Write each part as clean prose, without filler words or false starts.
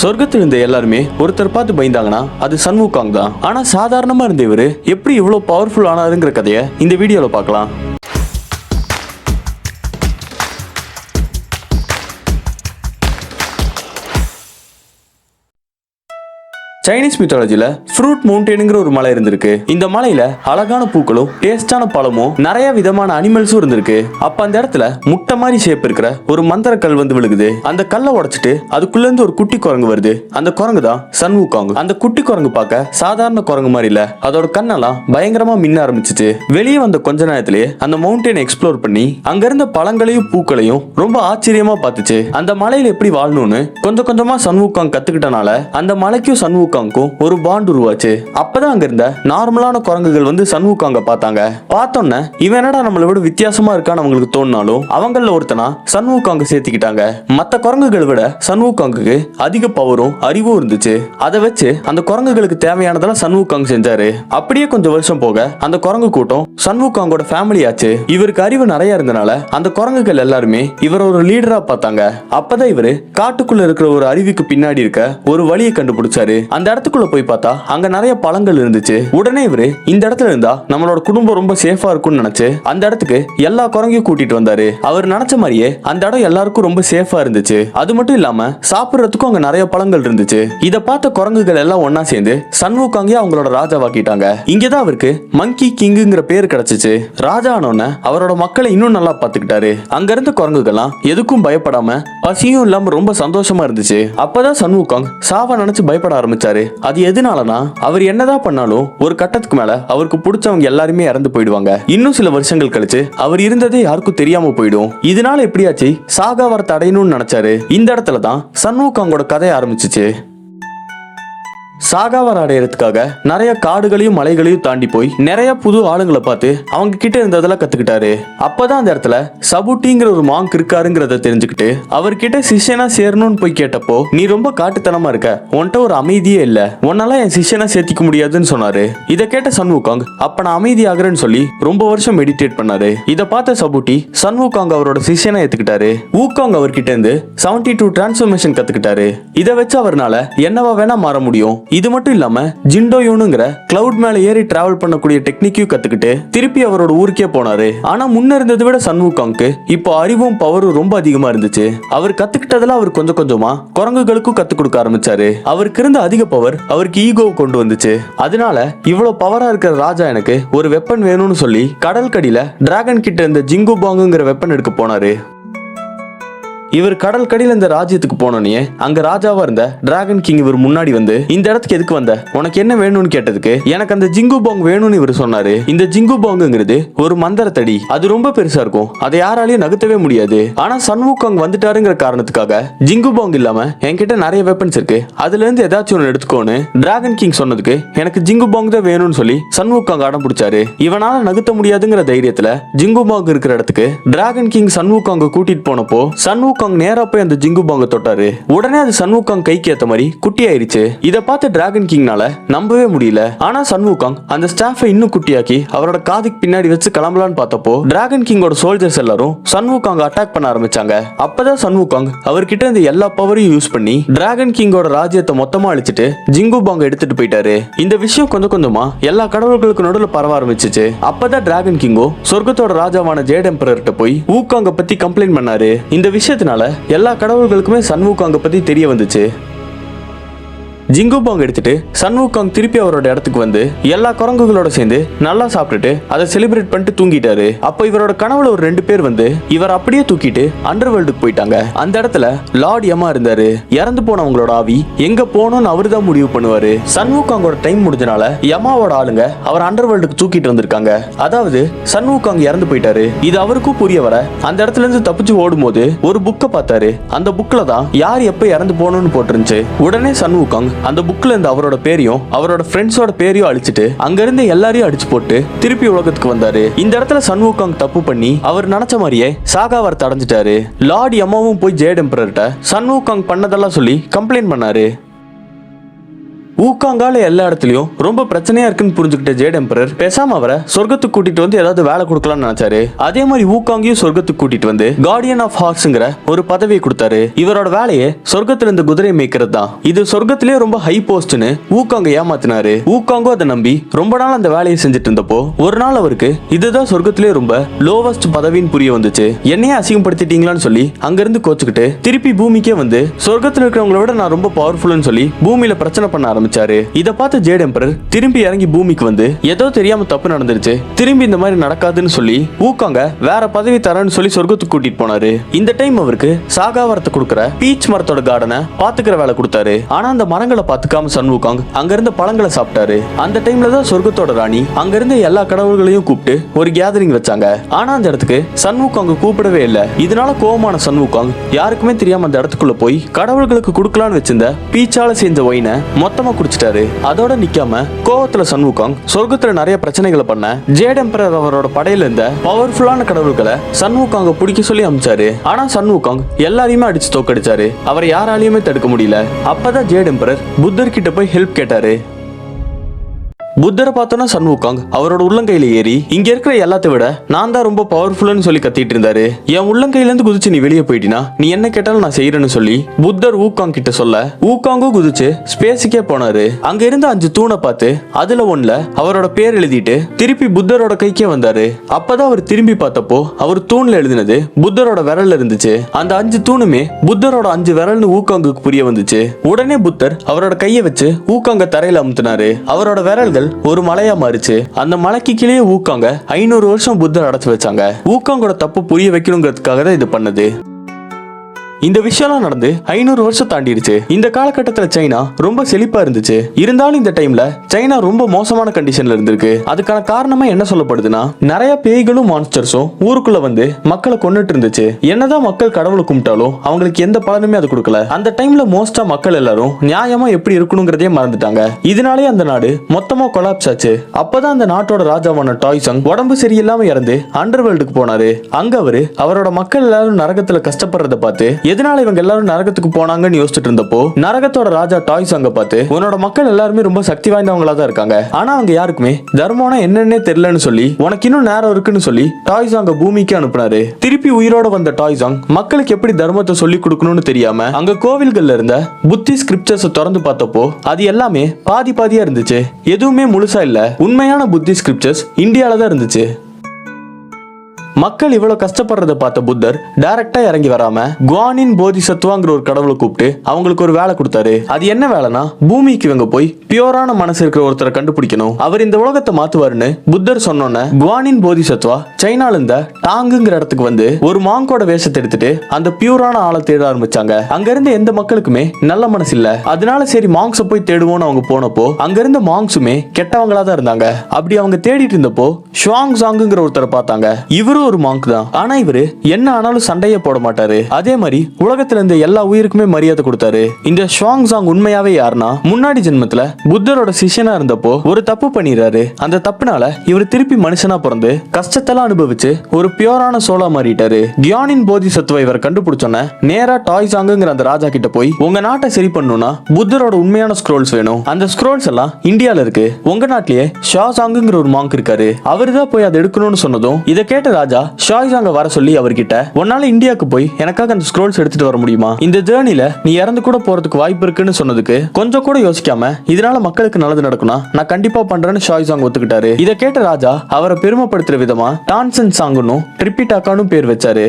சொர்க்கத்தில் இருந்த எல்லாருமே ஒருத்தர் பார்த்து பயந்தாங்கன்னா அது சன்வுகாங் தான். ஆனா சாதாரணமா இருந்த இவரு எப்படி இவ்வளவு பவர்ஃபுல் ஆனாருங்கிற கதையை இந்த வீடியோல பார்க்கலாம். சைனீஸ் மித்தாலஜில ஃப்ரூட் மவுண்டன்ங்கிற ஒரு மலை இருந்திருக்கு. இந்த மலையில அழகான பூக்களும் டேஸ்டான பழமும் நிறைய விதமான அனிமல்ஸும் இருந்திருக்கு. அப்ப அந்த இடத்துல முட்டை மாதிரி ஷேப் இருக்கிற ஒரு மந்திர கல் வந்து விழுகுது. அந்த கல்லை உடைச்சிட்டு அதுக்குள்ள இருந்து ஒரு குட்டி குரங்கு வருது. அந்த குரங்கு தான் சன்வுகாங். அந்த குட்டி குரங்கு பார்க்க சாதாரண குரங்கு மாதிரி இல்ல, அதோட கண்ணெல்லாம் பயங்கரமா மின்ன ஆரம்பிச்சிச்சு. வெளியே வந்த கொஞ்ச நேரத்திலேயே அந்த மவுண்டனை எக்ஸ்ப்ளோர் பண்ணி அங்க இருந்த பழங்களையும் பூக்களையும் ரொம்ப ஆச்சரியமா பார்த்துச்சு. அந்த மலையில எப்படி வாழணும்னு கொஞ்சம் கொஞ்சமா சன்வுகாங் கத்துக்கிட்டனால அந்த மலைக்கும் சன்வுகாங் ஒரு பாண்ட் உருவாச்சு. அப்பதான் அங்க இருந்த நார்மலான குரங்குகள் வந்து சன்வுகாங்க பார்த்தாங்க. பார்த்தோன்னே இவன் என்னடா நம்மளை விட வித்தியாசமா இருக்கான்னு அவங்களுக்கு தோணினாலும் அவங்கள ஒருத்தனா சன்வுகாங்க சேர்த்துக்கிட்டாங்க. மத்த குரங்குகளை விட சன்வுகாங்குக்கு அதிக பவரும் அறிவும் இருந்துச்சு. அதை வச்சு அந்த குரங்குகளுக்கு தேவையானதெல்லாம் சன்வுகாங் செஞ்சாரு. அப்படியே கொஞ்சம் வருஷம் போக அந்த குரங்கு கூட்டம் சன்வுகாங்கோட ஃபேமிலி ஆச்சு. இவருக்கு அறிவு நிறைய இருந்தனால அந்த குரங்குகள் எல்லாருமே இவர் ஒரு லீடரா பார்த்தாங்க. அப்பதான் இவரு காட்டுக்குள்ள இருக்கிற ஒரு அருவிக்கு பின்னாடி இருக்க ஒரு வழியை கண்டுபிடிச்சாரு. அந்த இடத்துக்குள்ள போய் பார்த்தா அங்க நிறைய பழங்கள் இருந்துச்சு. உடனே இவரு இந்த இடத்துல இருந்தா நம்மளோட குடும்பம் ரொம்ப சேஃபா இருக்கும்னு நினைச்சு அந்த இடத்துக்கு எல்லா குரங்கையும் கூட்டிட்டு வந்தாரு. அவர் நினைச்ச மாதிரியே அந்த இடம் எல்லாருக்கும் ரொம்ப சேஃபா இருந்துச்சு. அது மட்டும் இல்லாம சாப்பிடுறதுக்கும் அங்க நிறைய பழங்கள் இருந்துச்சு. இத பார்த்த குரங்குகள் எல்லாம் ஒன்னா சேர்ந்து சன்வுகாங்கே அவங்களோட ராஜாவாக்கிட்டாங்க. இங்கதான் அவருக்கு மங்கி கிங்குங்கிற பேர் கிடைச்சிச்சு. ராஜா ஆனோன்னு அவரோட மக்களை இன்னும் நல்லா பாத்துக்கிட்டாரு. அங்க இருந்த குரங்குகள்லாம் எதுக்கும் பயப்படாம பசியும் இல்லாம ரொம்ப சந்தோஷமா இருந்துச்சு. அப்பதான் சன்வுகாங் சாவ நினைச்சு பயப்பட ஆரம்பிச்சாரு. அது எதனாலனா அவர் என்னதான் பண்ணாலும் ஒரு கட்டத்துக்கு மேல அவருக்கு பிடிச்சவங்க எல்லாருமே இறந்து போயிடுவாங்க. இன்னும் சில வருஷங்கள் கழிச்சு அவர் இருந்ததே யாருக்கும் தெரியாம போயிடும். இதனால எப்படியாச்சு சாகா வரத்தை அடையணும்னு நினைச்சாரு. இந்த இடத்துல தான் சன்வுகாங்கோட கதை ஆரம்பிச்சிச்சு. சாகாவர அடையறதுக்காக நிறைய காடுகளையும் மலைகளையும் தாண்டி போய் நிறைய புது ஆளுங்களை பார்த்து அவங்க கிட்ட இருந்ததெல்லாம் கத்துக்கிட்டாரு. அப்பதான் அந்த இடத்துல சபுட்டிங்கிற ஒரு மாங்க் இருக்காருங்கிறத தெரிஞ்சுக்கிட்டு அவர்கிட்ட சிஷ்யனா சேரணும்னு போய் கேட்டப்போ, நீ ரொம்ப காட்டுத்தனமா இருக்க, உன்கிட்ட ஒரு அமைதியே இல்ல, உன்னால என் சிஷ்யனா சேர்த்திக்க முடியாதுன்னு சொன்னாரு. இதை கேட்ட சன்வுகாங் அப்ப நான் அமைதி ஆகிறேன்னு சொல்லி ரொம்ப வருஷம் மெடிடேட் பண்ணாரு. இதை பார்த்த சபுட்டி சன்வுகாங் அவரோட சிஷ்யனா ஏத்துக்கிட்டாரு. ஊகாங் அவர்கிட்ட இருந்து 72 டிரான்ஸ்ஃபர்மேஷன் கத்துக்கிட்டாரு. இதை வச்சு அவர்னால என்னவா வேணா மாற முடியும். இது மட்டும் இல்லாம ஜிண்டோயோனுங்கிற கிளவுட் மேல ஏறி டிராவல் பண்ணக்கூடிய டெக்னிக்கையும் கத்துக்கிட்டு திருப்பி அவரோட ஊருக்கே போனாரு. ஆனா முன்ன இருந்ததை விட சன்வுகாங்க்கு இப்போ அறிவும் பவரும் ரொம்ப அதிகமா இருந்துச்சு. அவர் கத்துக்கிட்டதெல்லாம் அவர் கொஞ்சம் கொஞ்சமா குரங்குகளுக்கும் கத்து கொடுக்க ஆரம்பிச்சாரு. அவருக்கு இருந்த அதிக பவர் அவருக்கு ஈகோ கொண்டு வந்துச்சு. அதனால இவ்வளவு பவரா இருக்கிற ராஜா எனக்கு ஒரு வெப்பன் வேணும்னு சொல்லி கடல் கடியில டிராகன் கிட்ட இருந்த ஜிங்கு பாங்குங்கிற வெப்பன் எடுக்க போனாரு. இவர் கடல் கடியில இந்த ராஜ்யத்துக்கு போனோன்னே அங்க ராஜாவா இருந்த டிராகன் கிங் இவர் முன்னாடி வந்து, இந்த இடத்துக்கு எதுக்கு வந்த, உனக்கு என்ன வேணும்னு கேட்டதுக்கு எனக்கு அந்த ஜிங்கு பாங் வேணும்னு இவர் சொன்னாரு. இந்த ஜிங்கு பாங்குங்கிறது ஒரு மந்திரத்தடி, அது ரொம்ப பெருசா இருக்கும், அதை யாராலையும் நகர்த்தவே முடியாது. ஆனா சன்வுகாங் வந்துட்டாருங்கிற காரணத்துக்காக ஜிங்கு பாங் இல்லாம என்கிட்ட நிறைய வெப்பன்ஸ் இருக்கு, அதுல இருந்து ஏதாச்சும் ஒன்று எடுத்துக்கோன்னு டிராகன் கிங் சொன்னதுக்கு எனக்கு ஜிங்கு பாங் தான் வேணும்னு சொல்லி சன்வுகாங் அடம் பிடிச்சாரு. இவனால நகர்த்த முடியாதுங்கிற தைரியத்துல ஜிங்கு பாங் இருக்கிற இடத்துக்கு டிராகன் கிங் சன்வுகாங்க கூட்டிட்டு போனப்போ சன்வுகாங் நேரா போய் அந்த ஜிங்கு பாங்க தொட்டாரு. உடனே அது சன்வுகாங் கைக்கு ஏத்த மாதிரி குட்டி ஆயிருச்சு. இத பார்த்து டிராகன் கிங்னால நம்பவே முடியல. ஆனா சன்வுகாங் அந்த ஸ்டாஃபை இன்னும் குட்டியாக்கி அவரோட காதுக்கு பின்னாடி வச்சு கிளம்பலான்னு பார்த்தப்போ டிராகன் கிங்கோட சோல்ஜர்ஸ் எல்லாரும் சன்வுகாங் அட்டாக் பண்ண ஆரம்பிச்சாங்க. அப்பதான் சன்வுகாங் அவர்கிட்ட இந்த எல்லா பவரையும் யூஸ் பண்ணி டிராகன் கிங்கோட ராஜ்யத்தை மொத்தமா அழிச்சிட்டு ஜிங்கு பாங்க எடுத்துட்டு போயிட்டாரு. இந்த விஷயம் கொஞ்சம் கொஞ்சமா எல்லா கடவுள்களுக்கு நடுவில் பரவ ஆரம்பிச்சிச்சு. அப்பதான் டிராகன் கிங்கோ சொர்க்கத்தோட ராஜாவான ஜேட் எம்பரர்கிட்ட போய் ஊகாங்க பத்தி கம்ப்ளைண்ட் பண்ணாரு. இந்த விஷயத்தினால எல்லா கடவுள்களுக்குமே சன்வுகாங்க பத்தி தெரிய வந்துச்சு. ஜிங்கு பாங் எடுத்துட்டு சன்வுகாங் திருப்பி அவரோட இடத்துக்கு வந்து எல்லா குரங்குகளோட சேர்ந்து நல்லா சாப்பிட்டுட்டு அதை செலிப்ரேட் பண்ணிட்டு தூங்கிட்டாரு. அப்போ இவரோட கனவுல ஒரு 2 பேர் வந்து இவர் அப்படியே தூக்கிட்டு அண்டர் வேர்ல்டுக்கு போயிட்டாங்க. அந்த இடத்துல லார்ட் யமா இருந்தாரு. இறந்து போனவங்களோட ஆவி எங்க போகணும்னு அவரு தான் முடிவு பண்ணுவாரு. சன்வுகாங்கோட டைம் முடிஞ்சனால யமாவோட ஆளுங்க அவர் அண்டர் வேர்ல்டுக்கு தூக்கிட்டு வந்திருக்காங்க. அதாவது சன்வுகாங் இறந்து போயிட்டாரு. இது அவருக்கும் புரிய வர அந்த இடத்துல இருந்து தப்பிச்சு ஓடும் போது ஒரு புக்கை பார்த்தாரு. அந்த புக்ல தான் யார் எப்ப இறந்து போகணும்னு போட்டிருந்துச்சு. உடனே சன்வுகாங் அந்த புக்ல இருந்து அவரோட பேரையும் அவரோட ஃப்ரெண்ட்ஸோட பேரையும் அழிச்சிட்டு அங்க இருந்து எல்லாரையும் அடிச்சு போட்டு திருப்பி உலகத்துக்கு வந்தாரு. இந்த இடத்துல சன்வுகாங் தப்பு பண்ணி அவர் நினைச்ச மாதிரியே சாகாவரத்தை அடைஞ்சிட்டாரு. லார்ட் யமாவும் போய் ஜேட் எம்பரர்ட்ட சன்வுகாங் பண்ணதெல்லாம் சொல்லி கம்ப்ளைண்ட் பண்ணாரு. ஊக்காங்கால எல்லா இடத்துலயும் ரொம்ப பிரச்சனையா இருக்குன்னு புரிஞ்சுக்கிட்ட ஜேட் எம்பரர் பேசாம அவரை சொர்க்கத்துக்கு கூட்டிட்டு வந்து ஏதாவது வேலை கொடுக்கலாம்னு நினைச்சாரு. அதே மாதிரி ஊக்காங்கையும் சொர்க்கத்துக்கு கூட்டிட்டு வந்து கார்டியன் ஆஃப் ஹார்ஸ்ங்கிற ஒரு பதவியை கொடுத்தாரு. இவரோட வேலையே சொர்க்கத்துல இருந்து குதிரை மேய்க்கிறது தான். இது சொர்க்கத்திலே ரொம்ப ஹை போஸ்ட்னு ஊக்காங்க ஏமாத்தினாரு. ஊக்காங்கோ அதை நம்பி ரொம்ப நாள் அந்த வேலையை செஞ்சுட்டு இருந்தப்போ ஒரு நாள் அவருக்கு இதுதான் சொர்க்கத்திலே ரொம்ப லோவஸ்ட் பதவின்னு புரிய வந்துச்சு. என்னையே அசிங்கப்படுத்திட்டீங்களான்னு சொல்லி அங்கிருந்து கோச்சுக்கிட்டு திருப்பி பூமிக்கே வந்து சொர்க்கத்தில் இருக்கிறவங்கள விட நான் ரொம்ப பவர்ஃபுல்னு சொல்லி பூமியில பிரச்சனை பண்ண ஆரம்பிச்சாரு. இதை பார்த்து ஜேட் எம்பரர் திரும்பி இறங்கி பூமிக்கு வந்து ஏதோ தெரியாம தப்பு நடந்துருச்சு, திரும்பி இந்த மாதிரி நடக்காதுன்னு சொல்லி ஊக்காங்க வேற பதவி தரேன்னு சொல்லி சொர்க்கத்துக்கு கூட்டிட்டு போனாரு. இந்த டைம் அவருக்கு சாகாவரத்தை கொடுக்கற பீச் மரத்தோட கார்டனை பாத்துக்கிற வேலை கொடுத்தாரு. ஆனா அந்த மரங்களை பாத்துக்காம சன் ஊக்காங் அங்க இருந்த பழங்களை சாப்பிட்டாரு. அந்த டைம்ல தான் சொர்க்கத்தோட ராணி அங்க இருந்த எல்லா கடவுள்களையும் கூப்பிட்டு ஒரு கேதரிங் வச்சாங்க. ஆனா அந்த இடத்துக்கு சன் ஊக்காங் கூப்பிடவே இல்லை. இதனால கோவமான சன் ஊக்காங் யாருக்குமே தெரியாம அந்த இடத்துக்குள்ள போய் கடவுள்களுக்கு கொடுக்கலான்னு வச்சிருந்த பீச்சால செஞ்ச ஒயினை மொத்தமா குடிச்சிட்டாரு. அதோட நிக்காம கோவத்துல சன் ஊக்காங் சொர்க்கத்துல நிறைய பிரச்சனைகளை பண்ண ஜேட் எம்பரர் அவரோட படையில இருந்த பவர்ஃபுல்லான கடவுள்களை சன் ஊக்காங்க பிடிக்க சொல்லி அமிச்சாரு. ஆனா சன் ஊக்காங் எல்லாரையுமே அடிச்சு தோக்கடிச்சாரு. அவரை யாராலையுமே தடுக்க முடியல. அப்பதான் ஜேட் எம்பரர் புத்தர் கிட்ட போய் ஹெல்ப் கேட்டாரு. புத்தரை பார்த்தோன்னா சன் ஊக்காங் அவரோட உள்ளங்கையில ஏறி இங்க இருக்கிற எல்லாத்த விட நான் தான் ரொம்ப பவர்ஃபுல்னு சொல்லி கத்திட்டு இருந்தாரு. என் உள்ளங்கையில இருந்து குதிச்சு நீ வெளியே போயிட்டினா நீ என்ன கேட்டாலும் நான் செய்யறேன்னு சொல்லி புத்தர் ஊக்காங் கிட்ட சொல்ல ஊக்காங்கும் குதிச்சு ஸ்பேஸுக்கே போனாரு. அங்க இருந்த 5 தூணை பார்த்து அதுல ஒண்ணுல அவரோட பேர் எழுதிட்டு திருப்பி புத்தரோட கைக்கே வந்தாரு. அப்பதான் அவர் திரும்பி பார்த்தப்போ அவர் தூண்ல எழுதினது புத்தரோட விரல்ல இருந்துச்சு. அந்த 5 தூணுமே புத்தரோட 5 விரல்னு ஊக்காங்குக்கு புரிய வந்துச்சு. உடனே புத்தர் அவரோட கையை வச்சு ஊக்காங்க தரையில அமுத்தினாரு. அவரோட விரல்கள் ஒரு மலையா மாறிச்சு. அந்த மலைக்கு கீழே ஊக்காங்க 500 வருஷம் புத்தர் அடைச்சு வச்சாங்க. ஊக்காங்கோட தப்பு புரிய வைக்கணுங்கிறதுக்காக தான் இது பண்ணது. இந்த விஷயம்லாம் நடந்து 500 வருஷம் தாண்டிடுச்சு. இந்த காலகட்டத்துல சைனா ரொம்ப செழிப்பா இருந்துச்சு. இருந்தாலும் இந்த டைம்ல சைனா ரொம்ப மோசமான கண்டிஷன்ல இருந்திருக்கு. அதுக்கான காரணமா என்ன சொல்லப்படுதுன்னா நிறைய பேய்களும் மான்ஸ்டர்ஸும் ஊருக்குள்ள வந்து மக்களை கொன்னுட்டு இருந்துச்சு. என்னதான் மக்கள் கடவுளை கும்பிட்டாலும் அவங்களுக்கு எந்த பலனுமே அது கொடுக்கல. அந்த டைம்ல மோஸ்டா மக்கள் எல்லாரும் நியாயமா எப்படி இருக்கணுங்கிறதே மறந்துட்டாங்க. இதனாலே அந்த நாடு மொத்தமா கொலாப்ஸ் ஆச்சு. அப்பதான் அந்த நாட்டோட ராஜாவான டாய்சங் உடம்பு சரியில்லாம இறந்து அண்டர் வேர்ல்டுக்கு போனாரு. அங்க அவரோட மக்கள் எல்லாரும் நரகத்துல கஷ்டப்படுறத பார்த்து எதனால இவங்க எல்லாரும் நரகத்துக்கு போனாங்கன்னு யோசிச்சுட்டு இருந்தப்போ நரகத்தோட ராஜா டாய்சங்க பார்த்து உன்னோட மக்கள் எல்லாருமே ரொம்ப சக்தி வாய்ந்தவங்களா தான் இருக்காங்க, ஆனா அவங்க யாருக்குமே தர்மம்னா என்னன்னே தெரியலன்னு சொல்லி உனக்கு இன்னும் நேரம் இருக்குன்னு சொல்லி டாய்சாங்க பூமிக்கு அனுப்புனாரு. திருப்பி உயிரோட வந்த டாய்சாங் மக்களுக்கு எப்படி தர்மத்தை சொல்லி கொடுக்கணும்னு தெரியாம அங்க கோவில்கள்ல இருந்த புத்தி ஸ்கிரிப்சர்ஸ் திறந்து பார்த்தப்போ அது எல்லாமே பாதி பாதியா இருந்துச்சு. எதுவுமே முழுசா இல்ல. உண்மையான புத்தி ஸ்கிரிப்சர்ஸ் இந்தியால தான் இருந்துச்சு. மக்கள் இவ்வளவு கஷ்டப்படுறத பார்த்த புத்தர் டைரக்டா இறங்கி வராம குவானின் போதிசத்துவாங்கிற ஒரு கடவுளை கூப்பிட்டு அவங்களுக்கு ஒரு வேலை கொடுத்தாரு. அது என்ன வேலைனா பூமிக்கு இவங்க போய் பியூரான மனசு இருக்கிற ஒருத்தரை கண்டுபிடிக்கணும். அவர் இந்த உலகத்தை மாத்துவாருன்னு புத்தர் சொன்னோன்ன குவானின் போதிசத்துவா சைனால இருந்த டாங்குங்கிற இடத்துக்கு வந்து ஒரு மாங்கோட வேஷத்தை எடுத்துட்டு அந்த பியூரான ஆளை தேட ஆரம்பிச்சாங்க. அங்க இருந்த எந்த மக்களுக்குமே நல்ல மனசு இல்ல. அதனால சரி மாங்ஸை போய் தேடுவோம்னு அவங்க போனப்போ அங்க இருந்த மாங்ஸுமே கெட்டவங்களா தான் இருந்தாங்க. அப்படி அவங்க தேடிட்டு இருந்தப்போ ஷுவாங் சாங்குங்கிற ஒருத்தரை பார்த்தாங்க. இவரு ஒரு மாங்க் தான். ஆனா இவரு என்ன ஆனாலும் சண்டையே போட மாட்டாரு. அதே மாதிரி உலகத்துல இருந்த எல்லா உயிருக்குமே மரியாதை கொடுத்தாரு. இந்த ஷுவாங் சாங் உண்மையாவே யாருன்னா முன்னாடி ஜென்மத்துல புத்தரோட சிஷ்யனா இருந்தப்போ ஒரு தப்பு பண்ணிடுறாரு. அந்த தப்புனால இவர் திருப்பி மனுஷனா பிறந்து கஷ்டத்தெல்லாம் அனுபவிச்சு ஒரு பியூரான சோலா மாறிட்டாரு. கியானின் போதிசத்துவ இவர் கண்டுபிடிச்சோன்ன நேரா டாய்சாங்குங்கிற அந்த ராஜா கிட்ட போய் உங்க நாட்டை சரி பண்ணணும்னா புத்தரோட உண்மையான ஸ்க்ரோல்ஸ் வேணும். அந்த ஸ்க்ரோல்ஸ் எல்லாம் இந்தியால இருக்கு. உங்க நாட்டிலேயே ஷா சாங்குங்கிற ஒரு மாங்க் இருக்காரு. அவருதான் போய் அதை எடுக்கணும்னு சொன்னதும் இதை கேட்ட ராஜா ஷாய்சாங்க வர சொல்லி அவர்கிட்ட உன்னால இந்தியாவுக்கு போய் எனக்காக அந்த ஸ்க்ரோல்ஸ் எடுத்துட்டு வர முடியுமா, இந்த ஜேர்னில நீ இறந்து கூட போறதுக்கு வாய்ப்பு இருக்குன்னு சொன்னதுக்கு கொஞ்சம் கூட யோசிக்காம இதனால மக்களுக்கு நல்லது நடக்கணும் நான் கண்டிப்பா பண்றேன்னு ஷாய்சாங் ஒத்துக்கிட்டாரு. இதை கேட்ட ராஜா அவரை பெருமைப்படுத்துற விதமா டான்சன் சாங்குன்னு ட்ரிபிடாக்கான்னு பேர் வச்சாரு.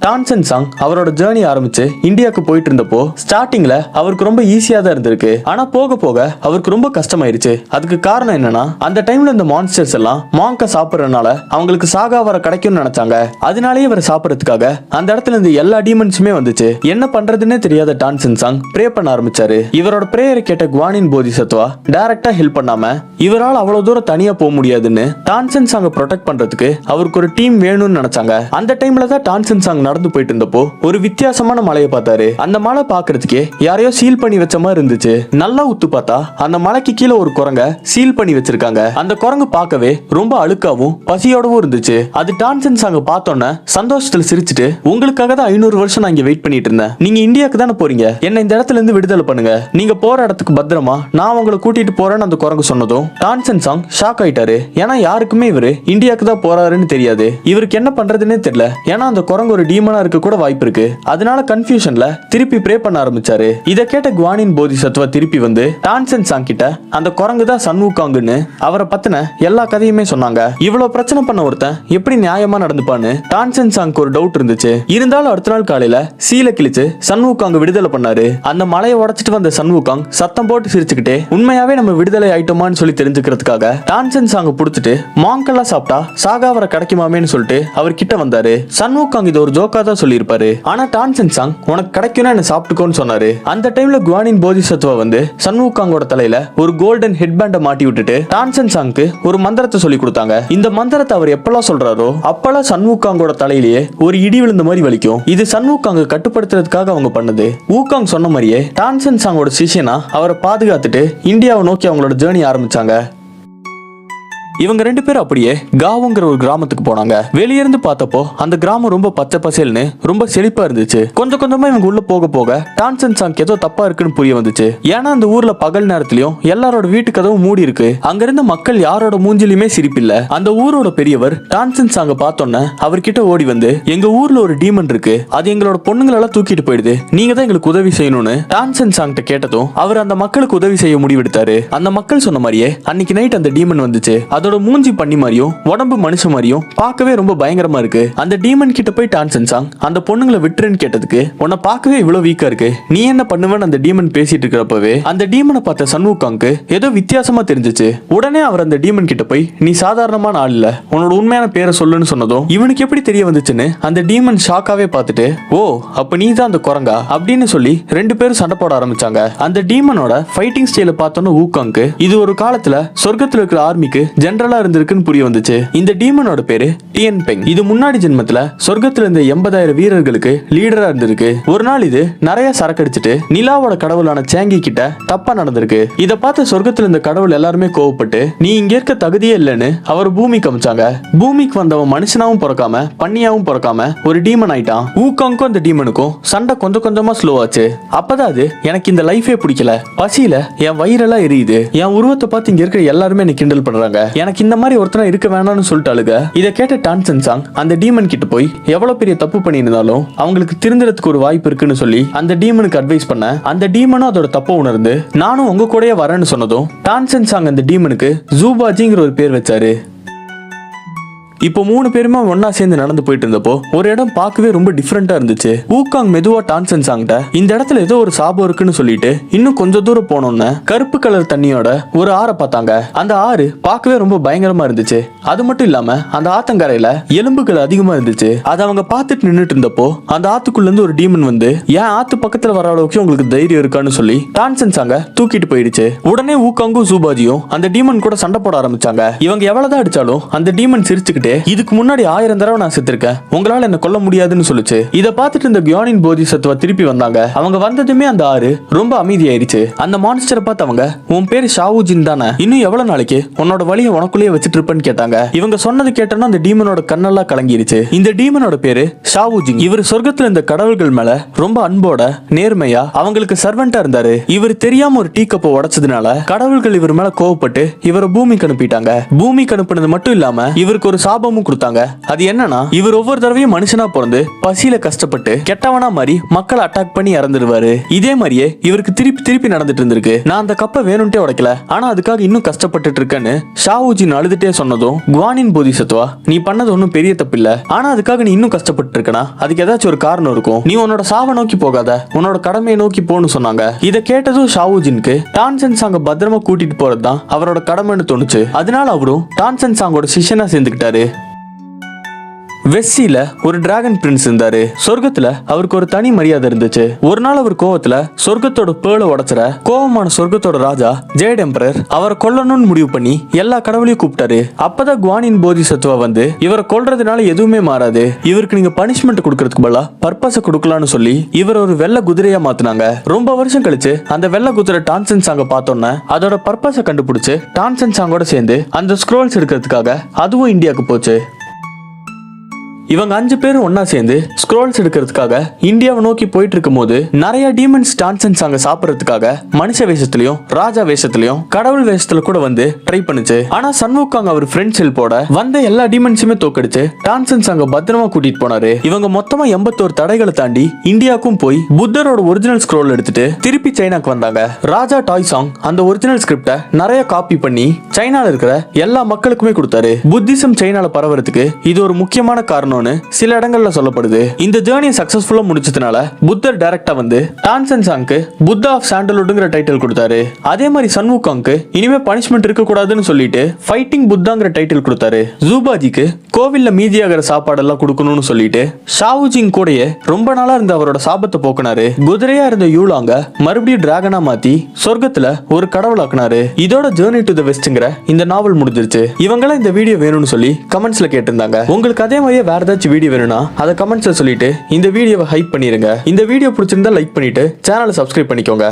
டான்சன் சாங் அவரோட ஜேர்னி ஆரம்பிச்சு இந்தியாவுக்கு போயிட்டு இருந்தப்போ ஸ்டார்டிங்ல அவருக்கு ரொம்ப ஈஸியா தான் இருந்திருக்கு. ஆனா போக போக அவருக்கு ரொம்ப கஷ்டமாயிருச்சு. அதுக்கு காரணம் என்னன்னா அந்த டைம்ல இந்த மான்ஸ்டர்ஸ் எல்லாம் மாங்க சாப்பிடறதுனால அவங்களுக்கு சாகா வர கிடைக்கும்னு நினைச்சாங்க. அதனாலேயே இவரை சாப்பிடறதுக்காக அந்த இடத்துல இருந்து எல்லா டீமன்ஸுமே வந்துச்சு. என்ன பண்றதுன்னே தெரியாத டான்சன் சாங் ப்ரே பண்ண ஆரம்பிச்சாரு. இவரோட பிரேயரை கேட்ட குவானின் போதிசத்துவா டைரக்டா ஹெல்ப் பண்ணாம இவரால் அவ்வளவு தூரம் தனியா போக முடியாதுன்னு டான்சன் சாங்க ப்ரொடெக்ட் பண்றதுக்கு அவருக்கு ஒரு டீம் வேணும்னு நினைச்சாங்க. அந்த டைம்ல தான் டான்சன் சாங் நடந்து போயிட்டு இருந்தப்போ ஒரு வித்தியாசமான மலையை பார்த்தாரு. அந்த மலை பாக்குறதுக்கே யாரையோ சீல் பண்ணி வச்ச மாதிரி இருந்துச்சு. நல்லா உத்து பார்த்தா அந்த மலைக்கு கீழே ஒரு குரங்க சீல் பண்ணி வச்சிருக்காங்க. அந்த குரங்கு பார்க்கவே ரொம்ப அழுக்காவும் பசியோடவும் இருந்துச்சு. அது டான்சன் சாங்க பார்த்தோன்னே சந்தோஷத்துல சிரிச்சுட்டு, உங்களுக்காக தான் 500 வருஷம் நான் இங்க வெயிட் பண்ணிட்டு இருந்தேன். நீங்க இந்தியாவுக்கு தானே போறீங்க, என்ன இந்த இடத்துல இருந்து விடுதலை பண்ணுங்க, நீங்க போற இடத்துக்கு பத்திரமா நான் உங்களை கூட்டிட்டு போறேன்னு அந்த குரங்கு சொன்னதும் டான்சன் சாங் ஷாக் ஆயிட்டாரு. ஏன்னா யாருக்குமே இவரு இந்தியாவுக்கு தான் போறாருன்னு தெரியாது. இவருக்கு என்ன பண்றதுன்னே தெரியல. ஏன்னா அந்த குரங்கு ஒரு டீமனா இருக்க கூட வாய்ப்பு இருக்கு. அதனால கன்ஃபியூஷன்ல திருப்பி ப்ரே பண்ண ஆரம்பிச்சாரு. இத கேட்ட குவானின் போதிசத்துவ திருப்பி வந்து டான்சன் சாங் கிட்ட அந்த குரங்கு தான் சன் வூகாங்னு அவரை பத்தின எல்லா கதையுமே சொன்னாங்க. இவ்வளவு பிரச்சனை பண்ண ஒருத்தன் எப்படி நியாயமா நடந்துப்பான்னு டான்சன் சாங்க்கு ஒரு டவுட் இருந்துச்சு. இருந்தாலும் அடுத்த நாள் காலையில சீல கிழிச்சு சன் வூகாங் விடுதலை பண்ணாரு. அந்த மலையை உடைச்சிட்டு வந்த சன் வூகாங் சத்தம் போட்டு சிரிச்சுக்கிட்டே உண்மையாவே நம்ம விடுதலை ஆயிட்டோமான்னு சொல்லி தெரிஞ்சுக்கிறதுக்காக டான்சன் சாங் புடிச்சிட்டு மாங்கெல்லாம் சாப்பிட்டா சாகாவர கிடைக்குமாமேன்னு சொல்லிட்டு அவர் கிட்ட வந்தாரு. சன் வூகாங் இது ஒரு ஜோக்கா தான் சொல்லியிருப்பாரு. ஆனா டான்சன் சாங் உனக்கு கிடைக்கும்னா என்ன சாப்பிட்டுக்கோன்னு சொன்னாரு. அந்த டைம்ல குவானின் போதிசத்துவ வந்து சன் வூகாங்கோட தலையில ஒரு கோல்டன் ஹெட் பேண்டை மாட்டி விட்டுட்டு டான்சன் சாங்க்கு ஒரு மந்திரத்தை சொல்லி கொடுத்தாங்க. இந்த மந்திரத்தை அவர் எப்பெல்லாம் சொல்றாரோ அப்பெல்லாம் சன் வூகாங்கோட தலையிலேயே ஒரு இடி விழுந்த மாதிரி வலிக்கும். இது சன் வூகாங்க கட்டுப்படுத்துறதுக்காக அவங்க பண்ணது. வூகாங் சொன்ன மாதிரியே டான்சன் சாங்கோட சிஷியனா அவரை பாதுகாத்துட்டு இந்தியாவை நோக்கி அவங்களோட ஜேர்னி ஆரம்பிச்சாங்க. இவங்க ரெண்டு பேரும் அப்படியே காவுங்கிற ஒரு கிராமத்துக்கு போனாங்க. வெளியிருந்து பார்த்தப்போ அந்த கிராமம் ரொம்ப பச்சை பசேல்னு ரொம்ப செழிப்பா இருந்துச்சு. கொஞ்சம் கொஞ்சமா இவங்க உள்ள போக போக டான்சன் சாங் ஏதோ தப்பா இருக்குன்னு புரிய வந்துச்சு. ஏன்னா அந்த ஊர்ல பகல் நேரத்திலயும் எல்லாரோட வீட்டு கதவும் மூடி இருக்கு. அங்க இருந்த மக்கள் யாரோட மூஞ்சிலுமே சிரிப்பில்ல. அந்த ஊரோட பெரியவர் டான்சன் சாங்க பார்த்தோன்னே அவர்கிட்ட ஓடி வந்து, எங்க ஊர்ல ஒரு டீமன் இருக்கு, அது எங்களோட பொண்ணுங்களெல்லாம் தூக்கிட்டு போயிடுது, நீங்க தான் எங்களுக்கு உதவி செய்யணும்னு டான்சன் சாங்கிட்ட கேட்டதும் அவர் அந்த மக்களுக்கு உதவி செய்ய முடிவெடுத்தாரு. அந்த மக்கள் சொன்ன மாதிரியே அன்னைக்கு நைட் அந்த டீமன் வந்துச்சு. அதோட மூஞ்சி பண்ணி மாதிரியும் உடம்பு மனுஷன் மாதிரியும் பார்க்கவே ரொம்ப பயங்கரமா இருக்கு. அந்த டீமன் கிட்ட போய் டான்சன் சாங் அந்த பொண்ணுங்களை விட்டுருன்னு கேட்டதுக்கு, உன்னை பார்க்கவே இவ்வளவு வீக்கா இருக்கு, நீ என்ன பண்ணுவேன்னு அந்த டீமன் பேசிட்டு இருக்கிறப்பவே அந்த டீமனை பார்த்த சன் வூகாங்க்கு ஏதோ வித்தியாசமா தெரிஞ்சிச்சு. உடனே அவர் அந்த டீமன் கிட்ட போய், நீ சாதாரணமான ஆள் இல்ல, உன்னோட உண்மையான பேரை சொல்லுன்னு சொன்னதும் இவனுக்கு எப்படி தெரிய வந்துச்சுன்னு அந்த டீமன் ஷாக்காவே பார்த்துட்டு, ஓ அப்ப நீ தான் அந்த குரங்கா அப்படின்னு சொல்லி ரெண்டு பேரும் சண்டை போட ஆரம்பிச்சாங்க. அந்த டீமனோட ஃபைட்டிங் ஸ்டைல பார்த்தோன்னு வூகாங்க்கு இது ஒரு காலத்துல சொர்க்கத்துல இருக்கிற ஆர்மிக்கு ஜெனரலா இருந்திருக்குன்னு புரிய வந்துச்சு. இந்த டீமனோட பேரு டியன் பெங். இது முன்னாடி ஜென்மத்துல சொர்க்கத்துல இருந்த 80,000 வீரர்களுக்கு லீடரா இருந்திருக்கு. ஒரு நாள் இது நிறைய சரக்கடிச்சிட்டு நிலாவோட கடவுளான சேங்கி கிட்ட தப்பா நடந்திருக்கு. இத பார்த்து சொர்க்கத்துல இருந்த கடவுள் எல்லாருமே கோவப்பட்டு, நீ இங்க இருக்க தகுதியே இல்லைன்னு அவர் பூமிக்கு அமிச்சாங்க. பூமிக்கு வந்தவன் மனுஷனாவும் பிறக்காம பன்னியாவும் பிறக்காம ஒரு டீமன் ஆயிட்டான். வூகாங்க்கும் அந்த டீமனுக்கும் சண்டை கொஞ்சம் கொஞ்சமா ஸ்லோ ஆச்சு. அப்பதான் அது, எனக்கு இந்த லைஃபே பிடிக்கல, பசியில என் வயிறெல்லாம் எரியுது, என் உருவத்தை பார்த்து இங்க இருக்க எல்லாருமே என்ன கிண்டல் பண்றாங்க, எனக்கு இந்த மாதிரி ஒருத்தனா இருக்க வேணாம்னு சொல்லிட்டாளுங்க. இத கேட்ட டான்சன் சாங் அந்த டீமன் கிட்ட போய் எவ்வளவு பெரிய தப்பு பண்ணியிருந்தாலும் அவங்களுக்கு திருந்துறதுக்கு ஒரு வாய்ப்பு இருக்குன்னு சொல்லி அந்த டீமனுக்கு அட்வைஸ் பண்ண, அந்த டீமனும் அதோட தப்ப உணர்ந்து நானும் உங்க கூடயே வரேன்னு சொன்னதும் டான்சன் சாங் அந்த டீமனுக்கு ஜூபாஜிங்கிற ஒரு பேர் வச்சாரு. இப்போ 3 பேருமே ஒன்னா சேர்ந்து நடந்து போயிட்டு இருந்தப்போ ஒரு இடம் பார்க்கவே ரொம்ப டிஃப்ரெண்டா இருந்துச்சு. வூகாங் மெதுவா டான்சன் சாங்கிட்ட, இந்த இடத்துல ஏதோ ஒரு சாபம் இருக்குன்னு சொல்லிட்டு இன்னும் கொஞ்சம் தூரம் போனோம்னு கருப்பு கலர் தண்ணியோட ஒரு ஆறை பார்த்தாங்க. அந்த ஆறு பார்க்கவே ரொம்ப பயங்கரமா இருந்துச்சு. அது மட்டும் இல்லாம அந்த ஆத்தங்கரையில எலும்புகள் அதிகமா இருந்துச்சு. அதை அவங்க பார்த்துட்டு நின்றுட்டு இருந்தப்போ அந்த ஆத்துக்குள்ள இருந்து ஒரு டீமன் வந்து, ஏன் ஆத்து பக்கத்துல வர அளவுக்கு உங்களுக்கு தைரியம் இருக்கான்னு சொல்லி டான்சன் சாங்க தூக்கிட்டு போயிடுச்சு. உடனே வூகாங்கும் ஜூபாஜியும் அந்த டீமன் கூட சண்டை போட ஆரம்பிச்சாங்க. இவங்க எவ்வளவுதான் அடிச்சாலும் அந்த டீமன் சிரிச்சுக்கிட்டு, இதுக்கு முன்னாடி 1000 தடவை நான் செத்துருக்கேன், உங்களால என்ன கொல்ல முடியாதுன்னு சொல்லுச்சு. இத பார்த்துட்டு இந்த குவானின் போதிசத்துவ திருப்பி வந்தாங்க. அவங்க வந்ததுமே அந்த ஆறு ரொம்ப அமைதியாயிருச்சு. அந்த மான்ஸ்டரை பார்த்து அவங்க, உன் பேரு ஷாவுஜின் தானே, இன்னும் எவ்வளவு நாளைக்கு உன்னோட வழியை உனக்குள்ளேயே வச்சுட்டு இருப்பேன்னு கேட்டாங்க. இவங்க சொன்னது கேட்டோன்னா அந்த டீமனோட கண்ணெல்லாம் கலங்கிருச்சு. இந்த டீமனோட பேரு ஷாவுஜின். இவர் சொர்க்கத்துல இந்த கடவுள்கள் மேல ரொம்ப அன்போட நேர்மையா அவங்களுக்கு சர்வெண்டா இருந்தாரு. இவர் தெரியாம ஒரு டீ கப்பை உடைச்சதுனால கடவுள்கள் இவர் மேல கோவப்பட்டு இவரை பூமிக்கு அனுப்பிட்டாங்க. பூமிக்கு அனுப்பினது மட்டும் இல்லாம இவருக்கு ஒரு சாபமும் கொடுத்தாங்க. அது என்னன்னா, இவர் ஒவ்வொரு தடவையும் மனுஷனா பிறந்து பசியில கஷ்டப்பட்டு கெட்டவனா மாதிரி மக்களை அட்டாக் பண்ணி இறந்துடுவாரு. இதே மாதிரியே இவருக்கு திருப்பி திருப்பி நடந்துட்டு இருந்திருக்கு. நான் அந்த கப்பை வேணும்ட்டே உடைக்கல, ஆனா அதுக்காக இன்னும் கஷ்டப்பட்டு இருக்கேன்னு ஷாவுஜின் அழுதுட்டே சொன்னதும், குவானின் போதிசத்துவா நீ பண்ணது ஒன்னும் பெரிய தப்பு இல்ல, ஆனா அதுக்காக நீ இன்னும் கஷ்டப்பட்டு இருக்கனா, அதுக்கு ஏதாச்சும் ஒரு காரணம் இருக்கும், நீ உன்னோட சாவை நோக்கி போகாத, உன்னோட கடமையை நோக்கி போன்னு சொன்னாங்க. இதை கேட்டதும் ஷாவுஜினுக்கு டான்சன் சாங்க பத்திரமா கூட்டிட்டு போறதுதான் அவரோட கடமைன்னு தோணுச்சு. அதனால அவரும் டான்சன் சாங்கோட சிஷ்யனா சேர்ந்துக்கிட்டாரு. வெஸ்ஸில ஒரு டிராகன் பிரின்ஸ் இருந்தாரு. சொர்க்கத்துல அவருக்கு ஒரு தனி மரியாதை இருந்துச்சு. ஒரு நாள் அவர் கோவத்துல சொர்க்கத்தோட பேள உடைச்சற கோவமான சொர்க்கத்தோட ராஜா ஜெயட் எம்பரர் அவரை கொல்லணும்னு முடிவு பண்ணி எல்லா கடவுளையும் கூப்பிட்டாரு. அப்பதான் குவானின் போதிசத்துவா வந்து இவரை கொல்றதுனால எதுவுமே மாறாது, இவருக்கு நீங்க பனிஷ்மெண்ட் கொடுக்கறதுக்கு பதிலா பர்பஸ கொடுக்கலாம்னு சொல்லி இவர் ஒரு வெள்ளை குதிரையா மாத்தினாங்க. ரொம்ப வருஷம் கழிச்சு அந்த வெள்ளை குதிரை டான்சன் சாங்க பார்த்தோன்னா அதோட பர்பஸ கண்டுபிடிச்சு டான்சன் சாங்கோட சேர்ந்து அந்த ஸ்க்ரோல்ஸ் எடுக்கிறதுக்காக அதுவும் இந்தியாவுக்கு போச்சு. இவங்க 5 பேரும் ஒன்னா சேர்ந்து ஸ்க்ரோல்ஸ் எடுக்கிறதுக்காக இந்தியாவை நோக்கி போயிட்டு இருக்கும் போது நிறைய டீமன்ஸ் டான்சன்ஸ் அங்க சாப்பிடறதுக்காக மனுஷ வேஷத்திலையும் ராஜா வேஷத்திலையும் கடவுள் வேஷத்துல கூட வந்து ட்ரை பண்ணுச்சு. ஆனா சன்வுக்காங் அவர் ஃப்ரெண்ட்ஸ் ஹெல்ப்போட வந்த எல்லா டீமன்ஸுமே தோக்கடிச்சு டான்சன்ஸ் அங்க பத்திரமா கூட்டிட்டு போனாரு. இவங்க மொத்தமா 81 தடைகளை தாண்டி இந்தியாவுக்கும் போய் புத்தரோட ஒரிஜினல் ஸ்க்ரோல் எடுத்துட்டு திருப்பி சைனாக்கு வந்தாங்க. ராஜா டாய்சாங் அந்த ஒரிஜினல் ஸ்கிரிப்ட நிறைய காப்பி பண்ணி சைனால இருக்கிற எல்லா மக்களுக்குமே கொடுத்தாரு. புத்திசம் சைனால பரவறதுக்கு இது ஒரு முக்கியமான காரணம் சில இடங்கள்ல சொல்லப்படுது. இந்த ஜேர்னியை சக்சஸ்ஃபுல்லா முடிச்சதுனால புத்தர் டைரக்டா வந்து டான்சன் சாங்க்கு புத்தா ஆஃப் சாண்டல்வுட்ங்கிற டைட்டில் கொடுத்தாரு. அதே மாதிரி சன்வுக்காங்க்கு இனிமே பனிஷ்மெண்ட் இருக்க கூடாதுன்னு சொல்லிட்டு ஃபைட்டிங் புத்தாங்கிற டைட்டில் கொடுத்தாரு. ஜூபாஜிக்கு கோவில்ல மீதியாகிற சாப்பாடெல்லாம் கொடுக்கணும்னு சொல்லிட்டு ஷாவுஜிங் கூடயே ரொம்ப நாளா இருந்த அவரோட சாபத்தை போக்குனாரு. குதிரையா இருந்த யூலாங்க மறுபடியும் டிராகனா மாத்தி சொர்க்கத்துல ஒரு கடவுளாக்குனாரு. இதோட ஜேர்னி டு தி வெஸ்ட்ங்கிற இந்த நாவல் முடிஞ்சிருச்சு. இவங்களாம் இந்த வீடியோ வேணும்னு சொல்லி கமெண்ட்ஸ்ல கேட்டிருந்தாங்க. உங்களுக்கு அதே மாதிரியே வேற ஏதாச்சும் வீடியோ வேணும்னா அதை கமெண்ட்ஸ்ல சொல்லிட்டு இந்த வீடியோவை ஹைப் பண்ணிருங்க. இந்த வீடியோ பிடிச்சிருந்தா லைக் பண்ணிட்டு சேனலை சப்ஸ்கிரைப் பண்ணிக்கோங்க.